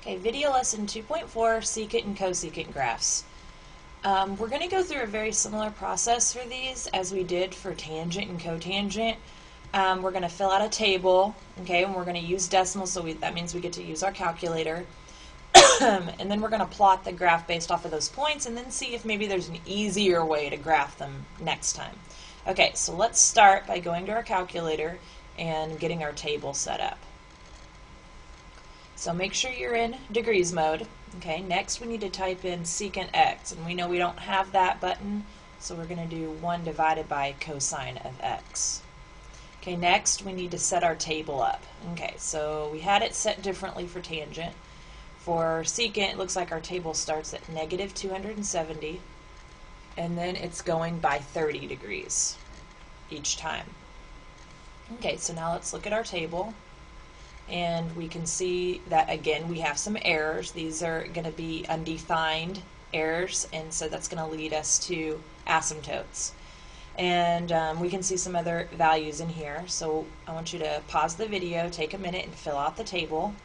Okay, video lesson 2.4, secant and cosecant graphs. We're going to go through a very similar process for these as we did for tangent and cotangent. We're going to fill out a table, okay, and we're going to use decimals, so that means we get to use our calculator. And then we're going to plot the graph based off of those points and then see if maybe there's an easier way to graph them next time. Okay, so let's start by going to our calculator and getting our table set up. So make sure you're in degrees mode. Okay, next we need to type in secant x, and we know we don't have that button, so we're going to do 1 divided by cosine of x. Okay, next we need to set our table up. Okay, so we had it set differently for tangent. For secant, it looks like our table starts at negative 270, and then it's going by 30 degrees each time. Okay, so now let's look at our table. And we can see that, again, we have some errors. These are going to be undefined errors, and so that's going to lead us to asymptotes. And we can see some other values in here. So I want you to pause the video, take a minute, and fill out the table.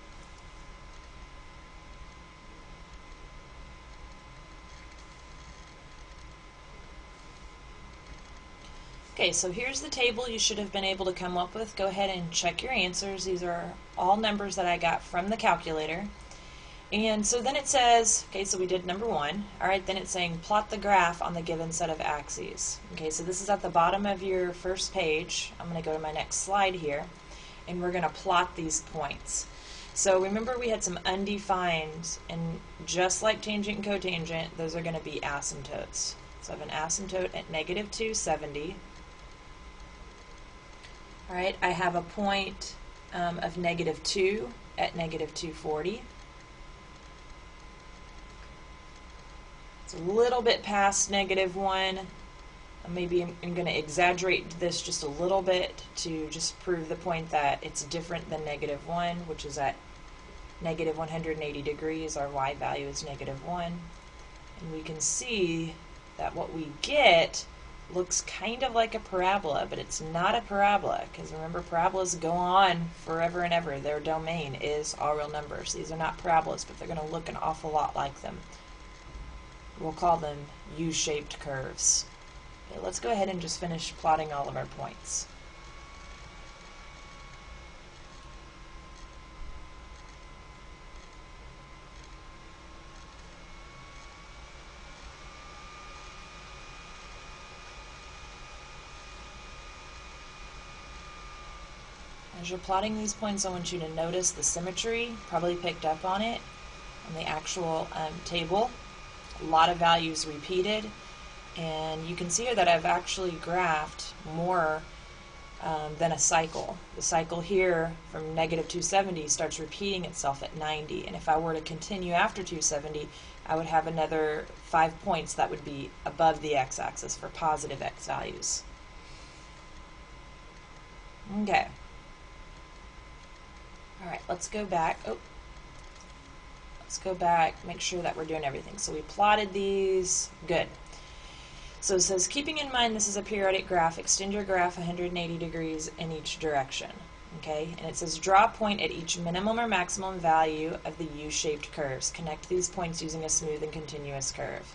Okay, so here's the table you should have been able to come up with. Go ahead and check your answers. These are all numbers that I got from the calculator. And so then it says, okay, so we did number 1. All right, then it's saying plot the graph on the given set of axes. Okay, so this is at the bottom of your first page. I'm going to go to my next slide here, and we're going to plot these points. So remember we had some undefined, and just like tangent and cotangent, those are going to be asymptotes. So I have an asymptote at negative 270. All right, I have a point of negative 2 at negative 240. It's a little bit past negative 1. Maybe I'm going to exaggerate this just a little bit to just prove the point that it's different than negative 1, which is at negative 180 degrees. Our y value is negative 1. And we can see that what we get looks kind of like a parabola, but it's not a parabola, because remember, parabolas go on forever and ever. Their domain is all real numbers. These are not parabolas, but they're going to look an awful lot like them. We'll call them U-shaped curves. Okay, let's go ahead and just finish plotting all of our points. As you're plotting these points, I want you to notice the symmetry. Probably picked up on it on the actual table. A lot of values repeated, and you can see here that I've actually graphed more than a cycle. The cycle here from negative 270 starts repeating itself at 90, and if I were to continue after 270, I would have another 5 points that would be above the x-axis for positive x values. Okay. Alright, let's go back. Let's go back, make sure that we're doing everything. So we plotted these. Good. So it says, keeping in mind this is a periodic graph, extend your graph 180 degrees in each direction. Okay, and it says draw a point at each minimum or maximum value of the U-shaped curves. Connect these points using a smooth and continuous curve.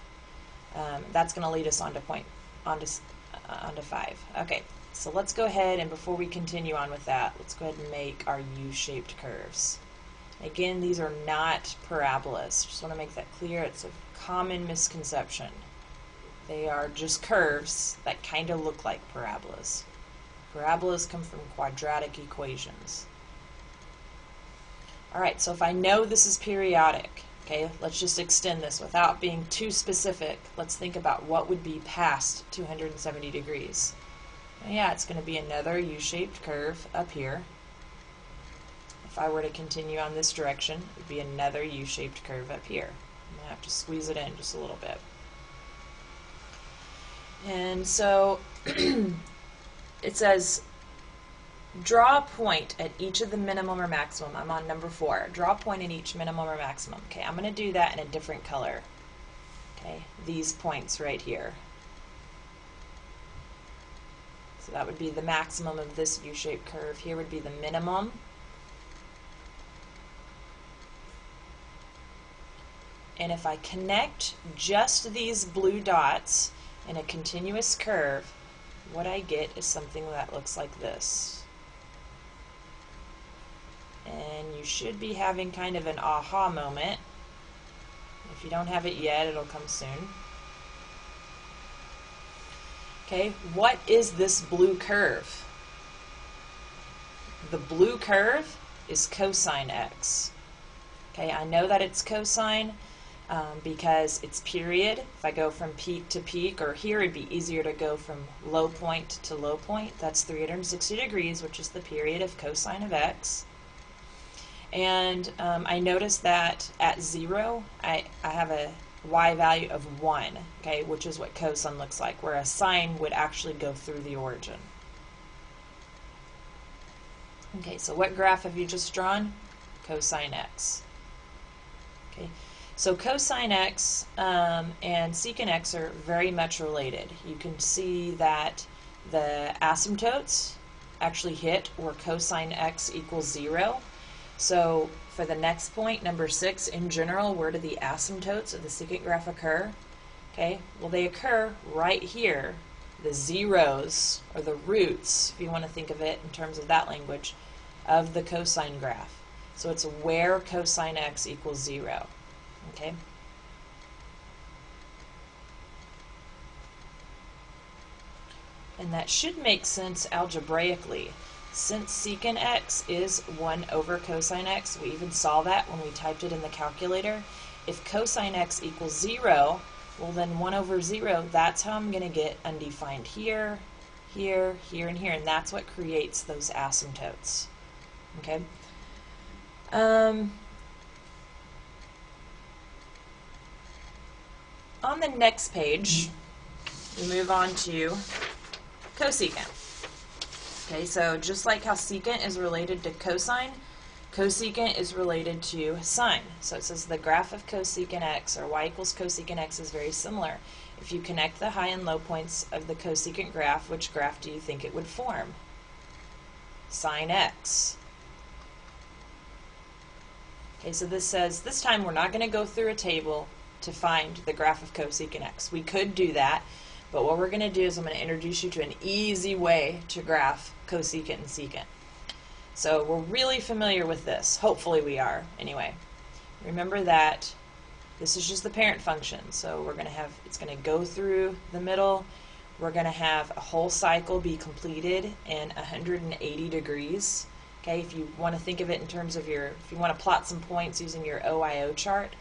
That's going to lead us onto 5. Okay. So let's go ahead, and before we continue on with that, let's go ahead and make our U-shaped curves. Again, these are not parabolas. Just want to make that clear. It's a common misconception. They are just curves that kind of look like parabolas. Parabolas come from quadratic equations. Alright, so if I know this is periodic, okay, let's just extend this without being too specific. Let's think about what would be past 270 degrees. Yeah, it's going to be another U-shaped curve up here. If I were to continue on this direction, it would be another U-shaped curve up here. I'm going to have to squeeze it in just a little bit. And so it says, draw a point at each of the minimum or maximum. I'm on number 4. Draw a point at each minimum or maximum. Okay, I'm going to do that in a different color. Okay, these points right here. So that would be the maximum of this U-shaped curve. Here would be the minimum. and if I connect just these blue dots in a continuous curve, what I get is something that looks like this. And you should be having kind of an aha moment. If you don't have it yet, it'll come soon. Okay, what is this blue curve? The blue curve is cosine x. Okay, I know that it's cosine because it's period. If I go from peak to peak, or here it'd be easier to go from low point to low point. That's 360 degrees, which is the period of cosine of x. And I noticed that at 0, I have a y value of 1, okay, which is what cosine looks like, whereas sine would actually go through the origin. Okay, so what graph have you just drawn? Cosine x. Okay, so cosine x and secant x are very much related. You can see that the asymptotes actually hit where cosine x equals 0. So for the next point, number 6, in general, where do the asymptotes of the secant graph occur? Okay, well, they occur right here, the zeros, or the roots, if you want to think of it in terms of that language, of the cosine graph. So it's where cosine x equals 0. Okay? And that should make sense algebraically. Since secant x is 1 over cosine x, we even saw that when we typed it in the calculator. If cosine x equals 0, well then 1 over 0, that's how I'm going to get undefined here, here, here, and here, and that's what creates those asymptotes. Okay? On the next page, we move on to cosecant. Okay, so just like how secant is related to cosine, cosecant is related to sine. So it says the graph of cosecant x, or y equals cosecant x, is very similar. If you connect the high and low points of the cosecant graph, which graph do you think it would form? Sine x. Okay, so this says, this time we're not going to go through a table to find the graph of cosecant x. We could do that, but what we're going to do is I'm going to introduce you to an easy way to graph cosecant and secant. So we're really familiar with this. Hopefully we are, anyway. Remember that this is just the parent function. So we're going to have, it's going to go through the middle. We're going to have a whole cycle be completed in 180 degrees. Okay, if you want to think of it in terms of your, if you want to plot some points using your OIO chart,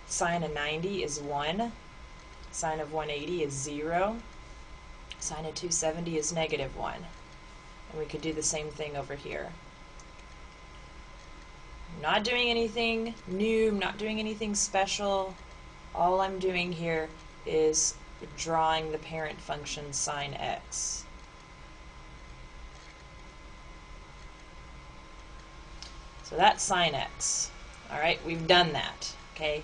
sine of 90 is 1. Sine of 180 is 0. Sine of 270 is negative 1. And we could do the same thing over here. I'm not doing anything new, I'm not doing anything special. All I'm doing here is drawing the parent function sine x. So that's sine x. Alright, we've done that. Okay.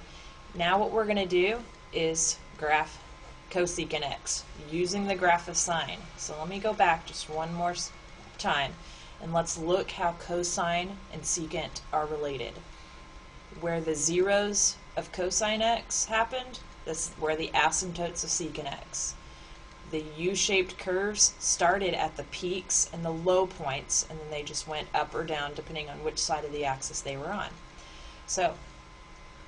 Now what we're going to do is graph cosecant x using the graph of sine. So let me go back just one more time and let's look how cosine and secant are related. Where the zeros of cosine x happened, this is where the asymptotes of secant x. The U-shaped curves started at the peaks and the low points, and then they just went up or down depending on which side of the axis they were on. So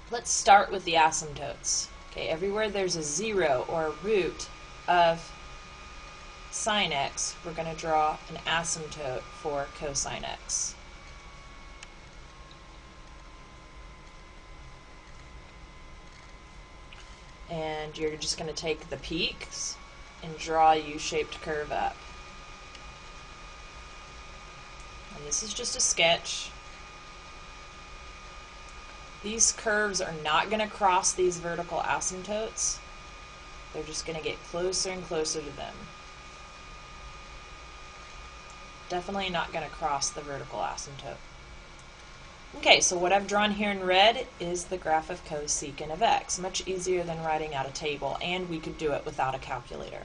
let's start with the asymptotes. Okay, everywhere there's a 0 or a root of sine x, we're going to draw an asymptote for cosine x. And you're just going to take the peaks and draw a U-shaped curve up. And this is just a sketch. These curves are not going to cross these vertical asymptotes. They're just going to get closer and closer to them. Definitely not going to cross the vertical asymptote. Okay, so what I've drawn here in red is the graph of cosecant of x. Much easier than writing out a table, and we could do it without a calculator.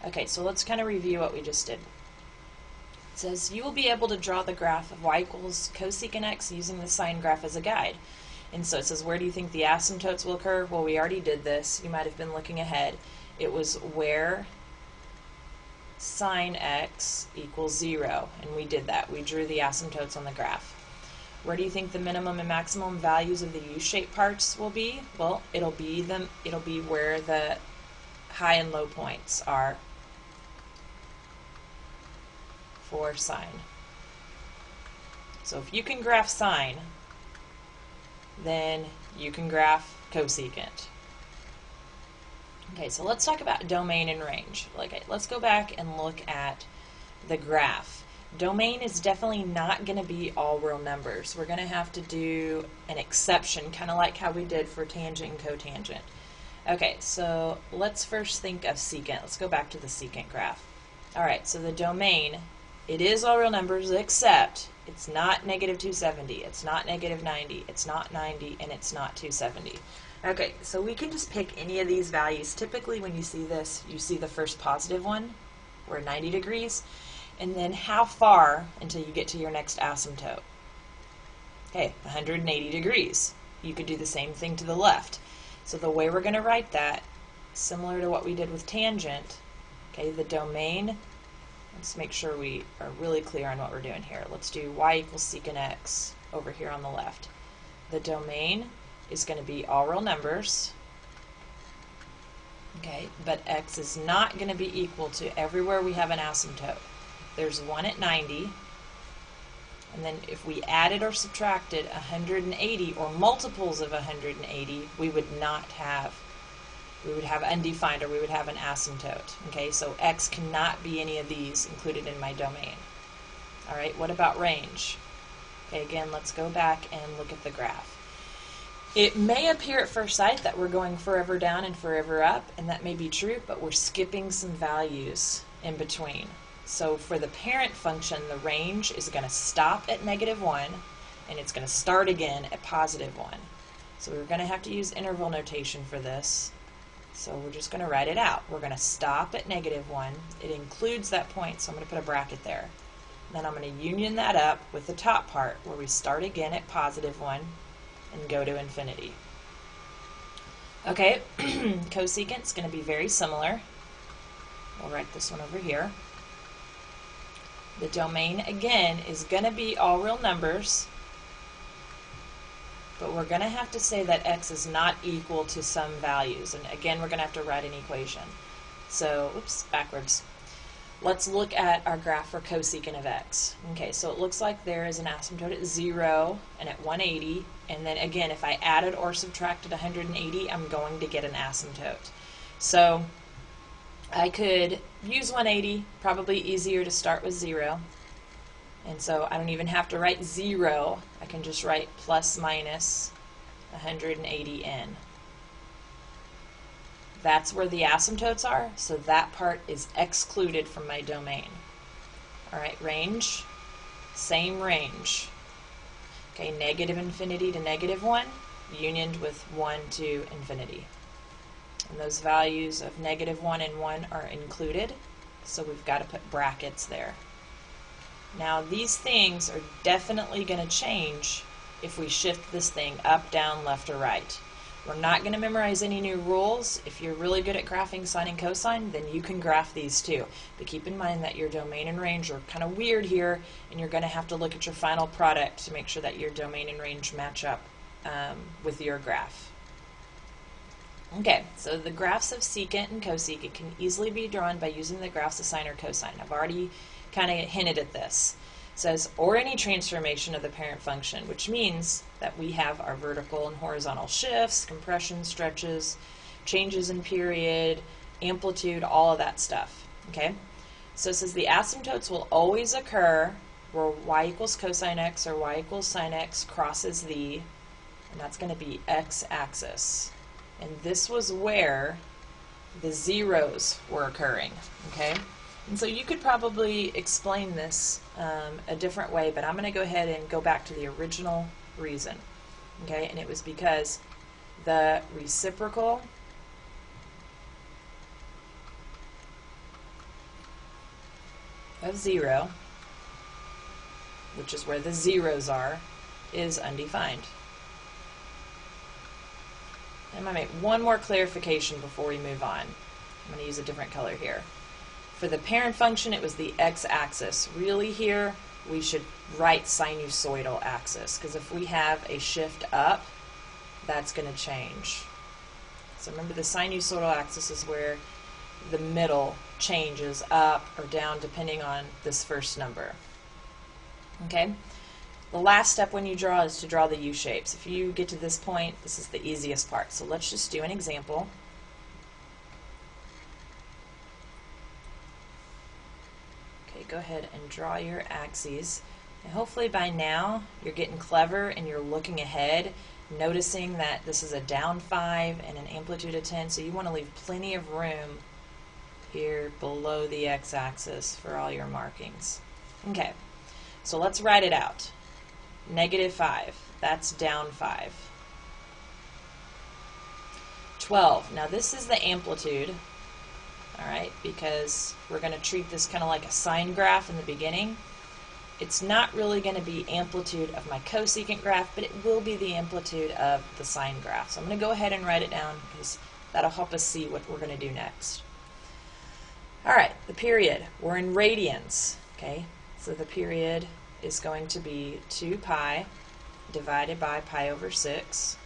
Okay, so let's kind of review what we just did. It says you will be able to draw the graph of y equals cosecant x using the sine graph as a guide. And so it says, where do you think the asymptotes will occur? Well, we already did this. You might have been looking ahead. It was where sine x equals 0, and we did that. We drew the asymptotes on the graph. Where do you think the minimum and maximum values of the U-shaped parts will be? Well, it'll be where the high and low points are for sine. So if you can graph sine, then you can graph cosecant. Okay, so let's talk about domain and range. Let's go back and look at the graph. Domain is definitely not going to be all real numbers. We're going to have to do an exception, kind of like how we did for tangent and cotangent. Okay, so let's first think of secant. Let's go back to the secant graph. Alright, so the domain, it is all real numbers except it's not negative 270, it's not negative 90, it's not 90, and it's not 270. Okay, so we can just pick any of these values. Typically when you see this, you see the first positive one, or 90 degrees, and then how far until you get to your next asymptote. Okay, 180 degrees. You could do the same thing to the left. So the way we're going to write that, similar to what we did with tangent, okay, the domain, let's make sure we are really clear on what we're doing here. Let's do y equals secant x over here on the left. The domain is going to be all real numbers, okay, but x is not going to be equal to everywhere we have an asymptote. There's one at 90, and then if we added or subtracted 180 or multiples of 180, we would have undefined, or we would have an asymptote. Okay, so x cannot be any of these included in my domain. Alright, what about range? Okay, again, let's go back and look at the graph. It may appear at first sight that we're going forever down and forever up, and that may be true, but we're skipping some values in between. So for the parent function, the range is going to stop at -1, and it's going to start again at +1. So we're going to have to use interval notation for this. So we're just going to write it out. We're going to stop at -1. It includes that point, so I'm going to put a bracket there. Then I'm going to union that up with the top part, where we start again at +1 and go to infinity. Okay, cosecant is going to be very similar. We'll write this one over here. The domain, again, is going to be all real numbers, but we're going to have to say that x is not equal to some values. And again, we're going to have to write an equation. So, oops, backwards. Let's look at our graph for cosecant of x. Okay, so it looks like there is an asymptote at 0 and at 180, and then again, if I added or subtracted 180, I'm going to get an asymptote. So I could use 180, probably easier to start with 0. And so I don't even have to write 0. I can just write plus minus 180n. That's where the asymptotes are, so that part is excluded from my domain. Alright, range, same range. Okay, negative infinity to -1, unioned with 1 to infinity. And those values of -1 and 1 are included, so we've got to put brackets there. Now these things are definitely going to change if we shift this thing up, down, left, or right. We're not going to memorize any new rules. If you're really good at graphing sine and cosine, then you can graph these too. But keep in mind that your domain and range are kind of weird here, and you're going to have to look at your final product to make sure that your domain and range match up with your graph. Okay, so the graphs of secant and cosecant can easily be drawn by using the graphs of sine or cosine. I've already kind of hinted at this. It says, or any transformation of the parent function, which means that we have our vertical and horizontal shifts, compression, stretches, changes in period, amplitude, all of that stuff. Okay, so it says the asymptotes will always occur where y equals cosine x or y equals sine x crosses the, and that's going to be x-axis. And this was where the zeros were occurring. Okay, and so you could probably explain this a different way, but I'm going to go ahead and go back to the original reason. Okay, and it was because the reciprocal of 0, which is where the zeros are, is undefined. I'm going to make one more clarification before we move on. I'm going to use a different color here. For the parent function, it was the x-axis. Really here, we should write sinusoidal axis, because if we have a shift up, that's going to change. So remember, the sinusoidal axis is where the middle changes up or down depending on this first number. Okay? The last step when you draw is to draw the U-shapes. If you get to this point, this is the easiest part. So let's just do an example. Okay, go ahead and draw your axes. And hopefully by now you're getting clever and you're looking ahead, noticing that this is a down 5 and an amplitude of 10, so you want to leave plenty of room here below the x-axis for all your markings. Okay, so let's write it out. -5, that's down 5. 12, now this is the amplitude, alright, because we're going to treat this kind of like a sine graph in the beginning. It's not really going to be amplitude of my cosecant graph, but it will be the amplitude of the sine graph. So I'm going to go ahead and write it down because that'll help us see what we're going to do next. Alright, the period. We're in radians, okay, so the period is going to be 2 pi divided by pi over 6.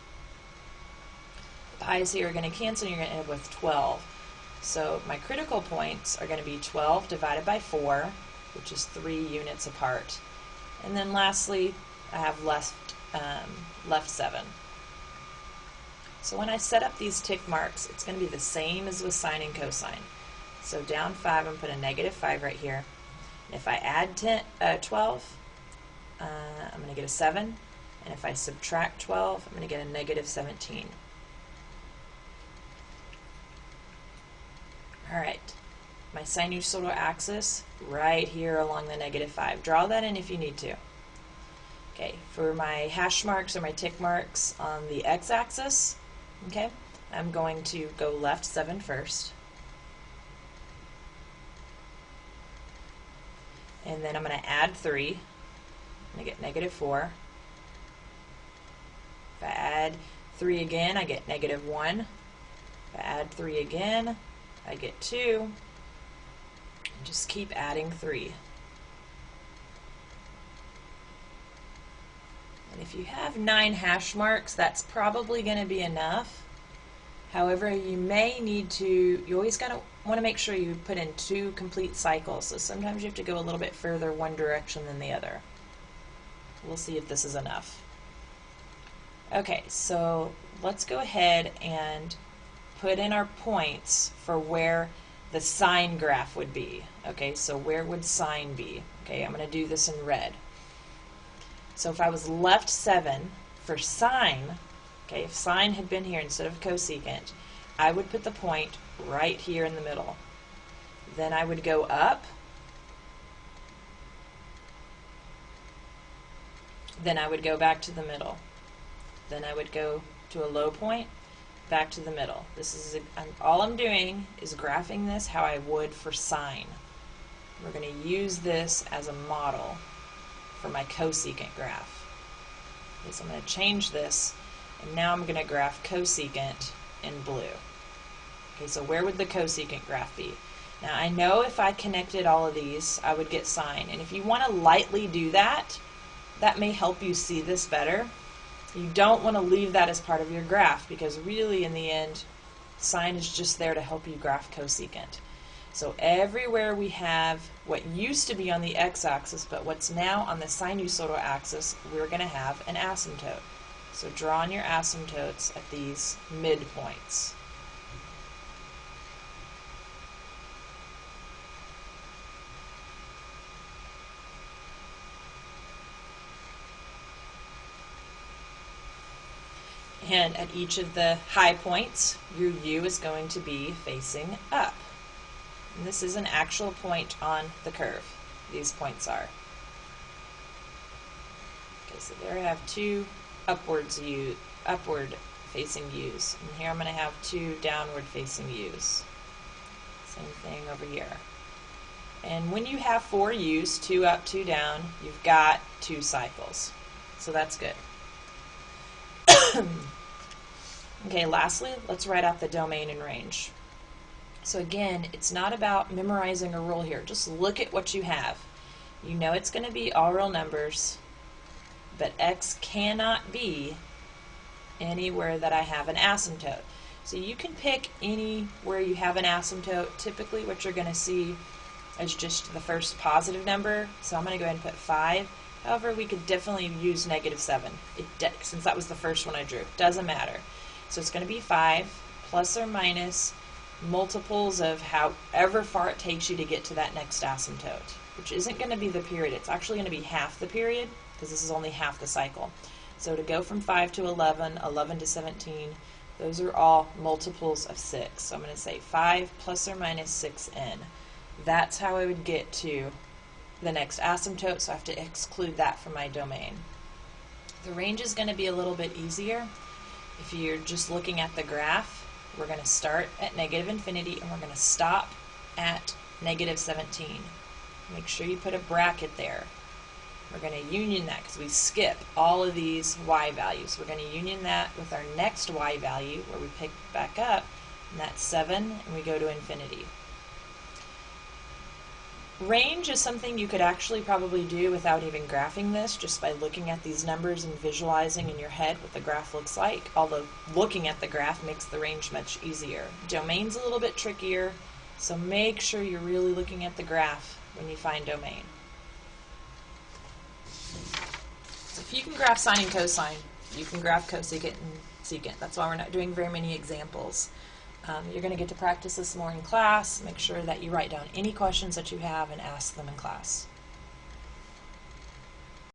The pi's here are going to cancel and you're going to end up with 12. So my critical points are going to be 12 divided by 4, which is 3 units apart. And then lastly, I have left 7. So when I set up these tick marks, it's going to be the same as with sine and cosine. So down 5, I'm going to put a -5 right here. And if I add 12, I'm going to get a 7, and if I subtract 12, I'm going to get a -17. Alright, my sinusoidal axis right here along the -5. Draw that in if you need to. Okay, for my hash marks or my tick marks on the x-axis, okay, I'm going to go left 7 first. And then I'm going to add 3. I'm going to get -4. If I add 3 again, I get -1. If I add 3 again, I get 2. And just keep adding 3. And if you have 9 hash marks, that's probably going to be enough. However, you may need to, you always want to make sure you put in 2 complete cycles. So sometimes you have to go a little bit further one direction than the other. We'll see if this is enough. Okay, so let's go ahead and put in our points for where the sine graph would be. Okay, so where would sine be? Okay, I'm going to do this in red. So if I was left 7 for sine, okay, if sine had been here instead of cosecant, I would put the point right here in the middle. Then I would go up. Then I would go back to the middle. Then I would go to a low point, back to the middle. This is all I'm doing is graphing this how I would for sine. We're going to use this as a model for my cosecant graph. Okay, so I'm going to change this, and now I'm going to graph cosecant in blue. Okay, so where would the cosecant graph be? Now I know if I connected all of these, I would get sine. And if you want to lightly do that, that may help you see this better. You don't want to leave that as part of your graph, because really in the end, sine is just there to help you graph cosecant. So everywhere we have what used to be on the x-axis, but what's now on the sinusoidal axis, we're going to have an asymptote. So draw on your asymptotes at these midpoints. And at each of the high points, your U is going to be facing up. And this is an actual point on the curve. These points are. Okay, so there I have 2 upward facing U's. And here I'm going to have 2 downward facing U's. Same thing over here. And when you have 4 U's, 2 up, 2 down, you've got 2 cycles. So that's good. Okay, lastly, let's write out the domain and range. So again, it's not about memorizing a rule here. Just look at what you have. You know it's going to be all real numbers, but x cannot be anywhere that I have an asymptote. So you can pick anywhere you have an asymptote. Typically what you're going to see is just the first positive number. So I'm going to go ahead and put 5. However, we could definitely use -7. Since that was the first one I drew. Doesn't matter. So it's going to be 5 plus or minus multiples of however far it takes you to get to that next asymptote, which isn't going to be the period. It's actually going to be half the period, because this is only half the cycle. So to go from 5 to 11, 11 to 17, those are all multiples of 6. So I'm going to say 5 plus or minus 6n. That's how I would get to the next asymptote, so I have to exclude that from my domain. The range is going to be a little bit easier. If you're just looking at the graph, we're going to start at -infinity and we're going to stop at -17. Make sure you put a bracket there. We're going to union that because we skip all of these y values. We're going to union that with our next y value where we pick back up, and that's 7, and we go to infinity. Range is something you could actually probably do without even graphing this, just by looking at these numbers and visualizing in your head what the graph looks like, although looking at the graph makes the range much easier. Domain's a little bit trickier, so make sure you're really looking at the graph when you find domain. So if you can graph sine and cosine, you can graph cosecant and secant. That's why we're not doing very many examples. You're going to get to practice this more in class. Make sure that you write down any questions that you have and ask them in class.